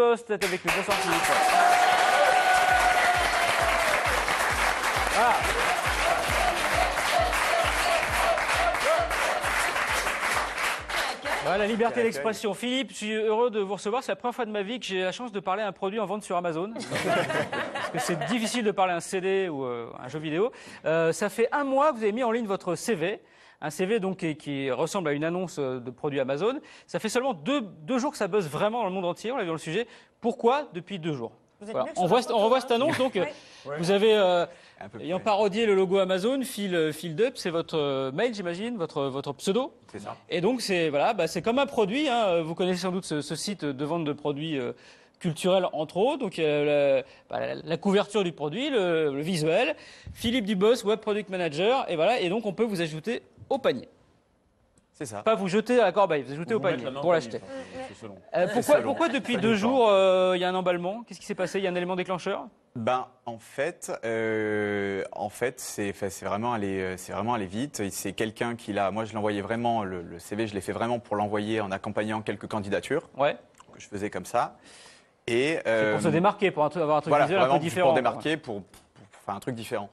Boss est avec nous. Bonsoir Philippe. Ah. Voilà, la liberté d'expression. Philippe, je suis heureux de vous recevoir. C'est la première fois de ma vie que j'ai la chance de parler à un produit en vente sur Amazon. Parce que c'est difficile de parler à un CD ou un jeu vidéo. Ça fait 1 mois que vous avez mis en ligne votre CV. Un CV donc qui ressemble à une annonce de produits Amazon. Ça fait seulement deux jours que ça buzz vraiment dans le monde entier. On l'a vu dans le sujet. Pourquoi depuis 2 jours? Voilà. On revoit cette annonce. Donc, vous avez, ayant parodié le logo Amazon, Filled Up, c'est votre mail, j'imagine, votre pseudo. C'est ça. Et donc, c'est comme un produit. Hein. Vous connaissez sans doute ce site de vente de produits culturels, entre autres. Donc, la couverture du produit, le visuel. Philippe Dubos, Web Product Manager. Et voilà. Et donc, on peut vous ajouter au panier. C'est ça. Pas vous jeter à la corbeille, vous ajoutez au panier pour l'acheter. Pourquoi depuis 2 jours il y a un emballement? Qu'est-ce qui s'est passé? Il y a un élément déclencheur? En fait, c'est vraiment allé vite. C'est quelqu'un qui l'a. Moi, je l'envoyais vraiment le CV. Je l'ai fait vraiment pour l'envoyer en accompagnant quelques candidatures. Ouais. Que je faisais comme ça. Et c'est pour se démarquer, pour avoir un truc voilà, visuel un peu différent. Pour démarquer, pour faire un truc différent.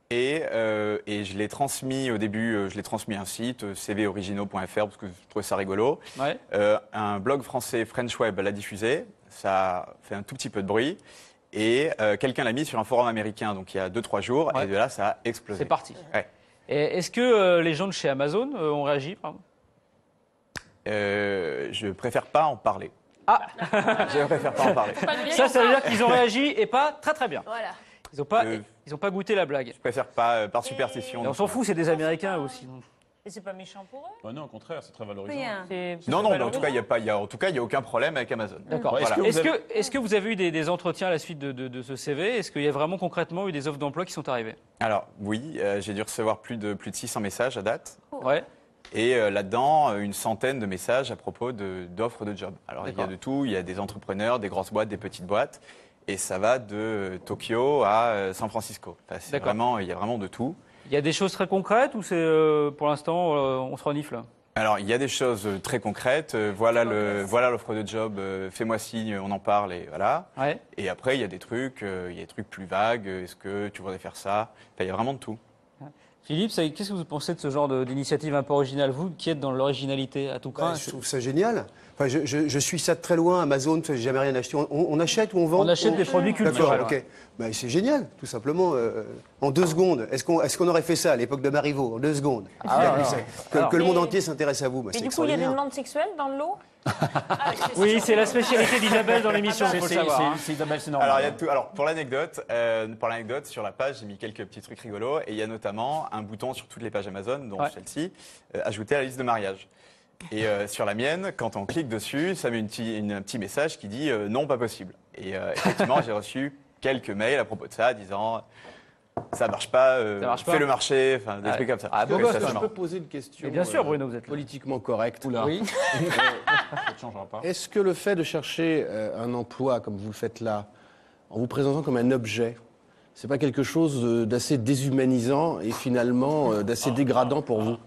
Et je l'ai transmis au début, je l'ai transmis à un site, cvoriginaux.fr, parce que je trouvais ça rigolo. Ouais. Un blog français, French Web, l'a diffusé. Ça a fait un tout petit peu de bruit. Et quelqu'un l'a mis sur un forum américain, donc il y a 2-3 jours. Ouais. Et de là, ça a explosé. C'est parti. Ouais. Et est-ce que les gens de chez Amazon ont réagi, par exemple? Je préfère pas en parler. Ah. Je préfère pas en parler. Ça veut dire qu'ils ont réagi et pas très bien. Voilà. Ils n'ont pas goûté la blague. Je préfère pas, par superstition. Et on s'en fout, c'est des Américains aussi. Et c'est pas méchant pour eux? Bah non, au contraire, c'est très valorisant. Non, en tout cas, il n'y a aucun problème avec Amazon. D'accord. Voilà. Est-ce que vous avez eu des entretiens à la suite de ce CV? Est-ce qu'il y a vraiment concrètement eu des offres d'emploi qui sont arrivées? Alors, oui, j'ai dû recevoir plus de 600 messages à date. Ouais. Et là-dedans, une centaine de messages à propos d'offres de job. Alors, il y a de tout. Il y a des entrepreneurs, des grosses boîtes, des petites boîtes. Et ça va de Tokyo à San Francisco. Enfin, il y a vraiment de tout. Il y a des choses très concrètes ou c'est pour l'instant on se renifle? Alors il y a des choses très concrètes. Voilà l'offre de job. Fais-moi signe, on en parle et voilà. Ouais. Et après il y a des trucs plus vagues. Est-ce que tu voudrais faire ça? Enfin, il y a vraiment de tout. Philippe, qu'est-ce que vous pensez de ce genre d'initiative un peu originale, vous qui êtes dans l'originalité à tout craint? Je trouve ça génial. Enfin, je suis ça de très loin. Amazon, j'ai jamais rien acheté. On achète ou on vend? On achète des produits culturels. D'accord, ok. Ben, c'est génial, tout simplement. En 2 secondes. Est-ce qu'on aurait fait ça à l'époque de Marivaux? En 2 secondes. Que le monde entier s'intéresse à vous. Ben, et du coup, il y a des demandes sexuelles dans le lot? Oui, c'est la spécialité d'Isabelle dans l'émission, il faut le savoir. C'est Isabelle, c'est normal. Alors, il y a tout. Alors, pour l'anecdote, sur la page, j'ai mis quelques petits trucs rigolos. Et il y a notamment un bouton sur toutes les pages Amazon, dont celle-ci, ajouter à la liste de mariage. Et sur la mienne, quand on clique dessus, ça met un petit message qui dit non, pas possible. Et effectivement, j'ai reçu quelques mails à propos de ça, disant ça marche pas, fais le marché, enfin des trucs comme ça. Je peux poser une question? Et bien sûr, Bruno, vous êtes politiquement correcte. Oui. Ça ne changera pas. Est-ce que le fait de chercher un emploi comme vous le faites là, en vous présentant comme un objet, c'est pas quelque chose d'assez déshumanisant et finalement d'assez dégradant pour vous?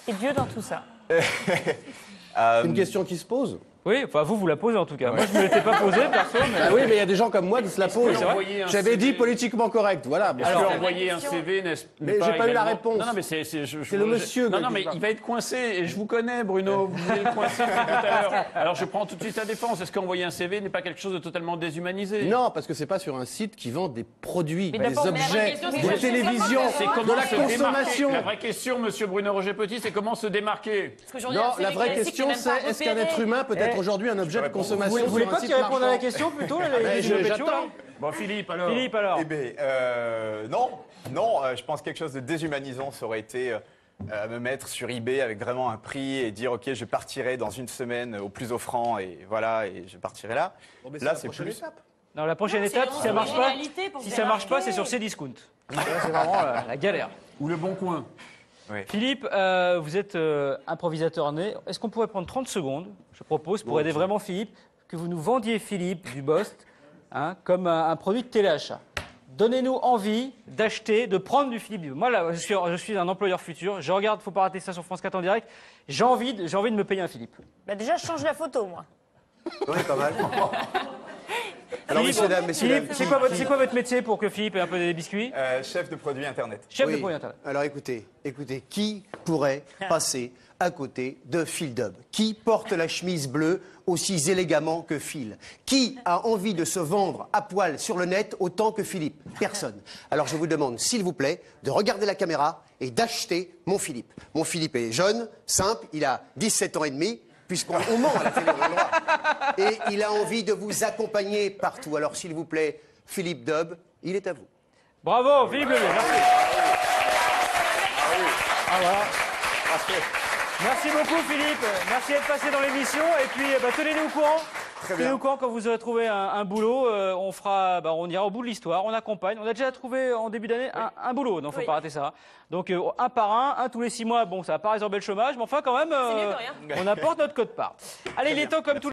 Et Dieu dans tout ça? C'est une question qui se pose. Oui, enfin vous la posez en tout cas. Moi je ne me l'étais pas posée, perso. Mais... Ah oui, mais il y a des gens comme moi qui se la posent. J'avais dit politiquement correct, voilà. Alors envoyer un CV n'est mais j'ai pas eu la réponse. Non, mais c'est le monsieur. Non, mais il va être coincé et je vous connais, Bruno. Vous voulez le coincer tout à l'heure. Alors je prends tout de suite sa défense. Est-ce qu'envoyer un CV n'est pas quelque chose de totalement déshumanisé? Non, parce que c'est pas sur un site qui vend des produits, Mais des objets, des télévisions, de la consommation. La vraie question, Monsieur Bruno Roger Petit, c'est comment se démarquer? Non, la vraie question, c'est est-ce qu'un être humain peut être aujourd'hui un objet de consommation? Vous voulez pas qu'il réponde à la question plutôt? J'attends. Bon, Philippe, alors. Eh bien, non, je pense que quelque chose de déshumanisant, ça aurait été me mettre sur eBay avec vraiment un prix et dire ok, je partirai dans une semaine au plus offrant et voilà, et je partirai là. Bon, là, c'est plus. Étape. Non, la prochaine étape, si ça marche pas, c'est sur Cdiscount. C'est vraiment la galère. Ou le bon coin. Oui. Philippe, vous êtes improvisateur né. Est-ce qu'on pourrait prendre 30 secondes, je propose, pour aider vraiment Philippe, que vous nous vendiez Philippe du Bost comme un produit de téléachat? Donnez-nous envie d'acheter, de prendre du Philippe. Moi, là, je suis un employeur futur. Je regarde, faut pas rater ça sur France 4 en direct. J'ai envie de me payer un Philippe. Bah déjà, je change la photo, moi. Oui, pas mal. Alors, messieurs, dames, Philippe, c'est quoi votre métier pour que Philippe ait un peu des biscuits? Chef de produit Internet. Chef de Oui. produit Internet. Alors écoutez, qui pourrait passer à côté de Phil Dub? Qui porte la chemise bleue aussi élégamment que Phil? Qui a envie de se vendre à poil sur le net autant que Philippe? Personne. Alors je vous demande, s'il vous plaît, de regarder la caméra et d'acheter mon Philippe. Mon Philippe est jeune, simple, il a 17 ans et demi, puisqu'on ment à la télé, on a le droit. Et il a envie de vous accompagner partout. Alors s'il vous plaît, Philippe Dub, il est à vous. Bravo, Philippe Levier, merci. Ah, voilà. Merci beaucoup Philippe, merci d'être passé dans l'émission et puis tenez-nous au courant. Tenez-nous au courant quand vous aurez trouvé un boulot, on ira au bout de l'histoire, on accompagne. On a déjà trouvé en début d'année un boulot, donc faut pas rater ça. Donc un par un tous les 6 mois, bon ça va pas résorber le chômage, mais enfin quand même, C'est mieux que rien. on apporte notre quote-part. Allez, il est temps comme tout